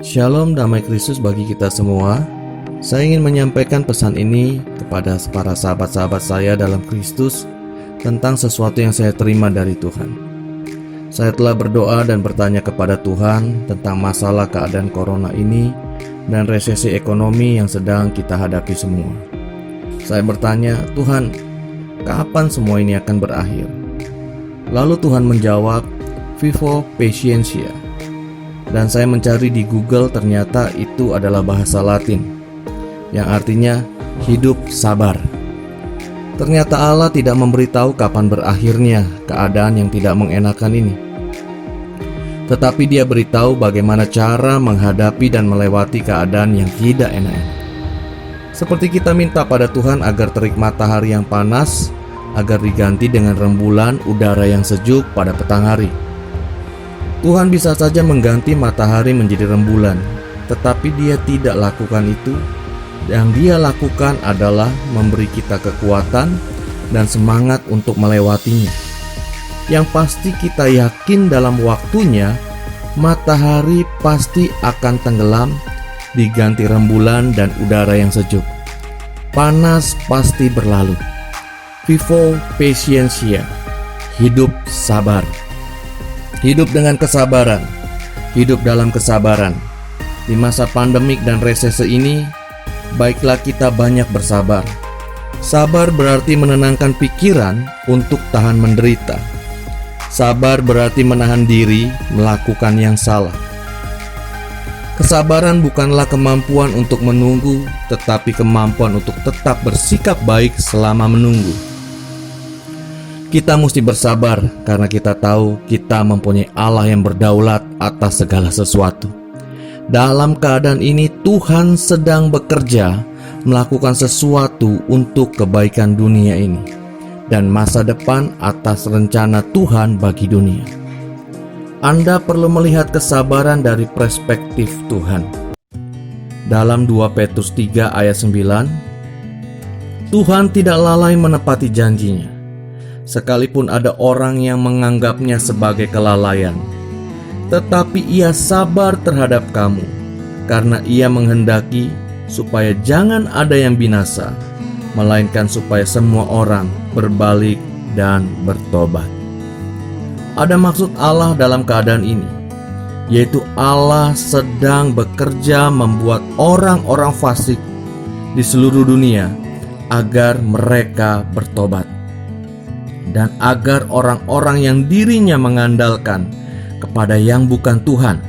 Shalom, damai Kristus bagi kita semua. Saya ingin menyampaikan pesan ini kepada para sahabat-sahabat saya dalam Kristus tentang sesuatu yang saya terima dari Tuhan. Saya telah berdoa dan bertanya kepada Tuhan tentang masalah keadaan corona ini dan resesi ekonomi yang sedang kita hadapi semua. Saya bertanya, Tuhan, kapan semua ini akan berakhir? Lalu Tuhan menjawab, Vivo Patientia. Dan saya mencari di Google, ternyata itu adalah bahasa Latin yang artinya hidup sabar. Ternyata Allah tidak memberitahu kapan berakhirnya keadaan yang tidak mengenakan ini, tetapi Dia beritahu bagaimana cara menghadapi dan melewati keadaan yang tidak enak. Seperti kita minta pada Tuhan agar terik matahari yang panas agar diganti dengan rembulan udara yang sejuk pada petang hari. Tuhan bisa saja mengganti matahari menjadi rembulan, tetapi Dia tidak lakukan itu. Yang Dia lakukan adalah memberi kita kekuatan dan semangat untuk melewatinya. Yang pasti kita yakin dalam waktunya, matahari pasti akan tenggelam, diganti rembulan dan udara yang sejuk. Panas pasti berlalu. Vivo Patientia, hidup sabar. Hidup dengan kesabaran, hidup dalam kesabaran. Di masa pandemik dan resesi ini, baiklah kita banyak bersabar. Sabar berarti menenangkan pikiran untuk tahan menderita. Sabar berarti menahan diri melakukan yang salah. Kesabaran bukanlah kemampuan untuk menunggu, tetapi kemampuan untuk tetap bersikap baik selama menunggu. Kita mesti bersabar karena kita tahu kita mempunyai Allah yang berdaulat atas segala sesuatu. Dalam keadaan ini Tuhan sedang bekerja melakukan sesuatu untuk kebaikan dunia ini dan masa depan atas rencana Tuhan bagi dunia. Anda perlu melihat kesabaran dari perspektif Tuhan. Dalam 2 Petrus 3 ayat 9, Tuhan tidak lalai menepati janjinya, sekalipun ada orang yang menganggapnya sebagai kelalaian. Tetapi Ia sabar terhadap kamu, karena Ia menghendaki supaya jangan ada yang binasa, melainkan supaya semua orang berbalik dan bertobat. Ada maksud Allah dalam keadaan ini, yaitu Allah sedang bekerja membuat orang-orang fasik di seluruh dunia agar mereka bertobat, dan agar orang-orang yang dirinya mengandalkan kepada yang bukan Tuhan,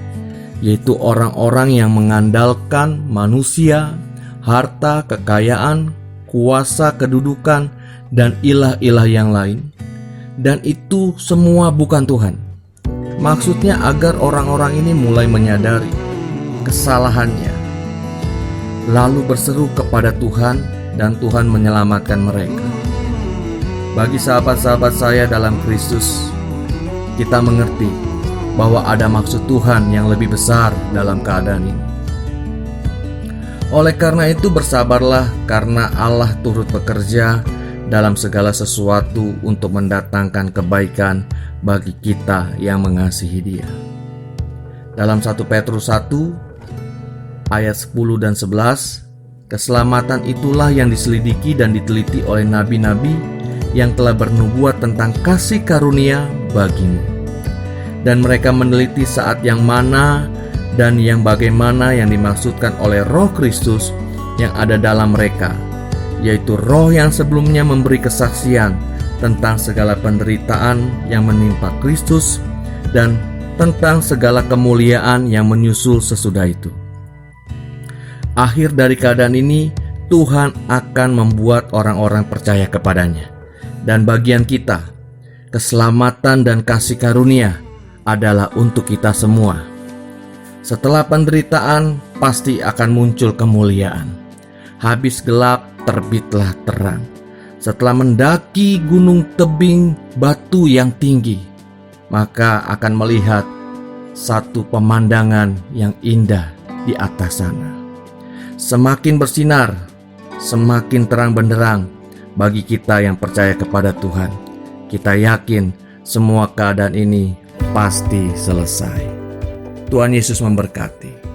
yaitu orang-orang yang mengandalkan manusia, harta, kekayaan, kuasa, kedudukan, dan ilah-ilah yang lain, dan itu semua bukan Tuhan. Maksudnya agar orang-orang ini mulai menyadari kesalahannya, lalu berseru kepada Tuhan, dan Tuhan menyelamatkan mereka. Bagi sahabat-sahabat saya dalam Kristus, kita mengerti bahwa ada maksud Tuhan yang lebih besar dalam keadaan ini. Oleh karena itu bersabarlah, karena Allah turut bekerja dalam segala sesuatu untuk mendatangkan kebaikan bagi kita yang mengasihi Dia. Dalam 1 Petrus 1 ayat 10 dan 11, keselamatan itulah yang diselidiki dan diteliti oleh nabi-nabi yang telah bernubuat tentang kasih karunia bagimu. Dan mereka meneliti saat yang mana dan yang bagaimana yang dimaksudkan oleh Roh Kristus yang ada dalam mereka, yaitu Roh yang sebelumnya memberi kesaksian tentang segala penderitaan yang menimpa Kristus dan tentang segala kemuliaan yang menyusul sesudah itu. Akhir dari keadaan ini, Tuhan akan membuat orang-orang percaya kepadanya. Dan bagian kita, keselamatan dan kasih karunia adalah untuk kita semua. Setelah penderitaan, pasti akan muncul kemuliaan. Habis gelap, terbitlah terang. Setelah mendaki gunung tebing batu yang tinggi, maka akan melihat satu pemandangan yang indah di atas sana. Semakin bersinar, semakin terang benderang bagi kita yang percaya kepada Tuhan. Kita yakin semua keadaan ini pasti selesai. Tuhan Yesus memberkati.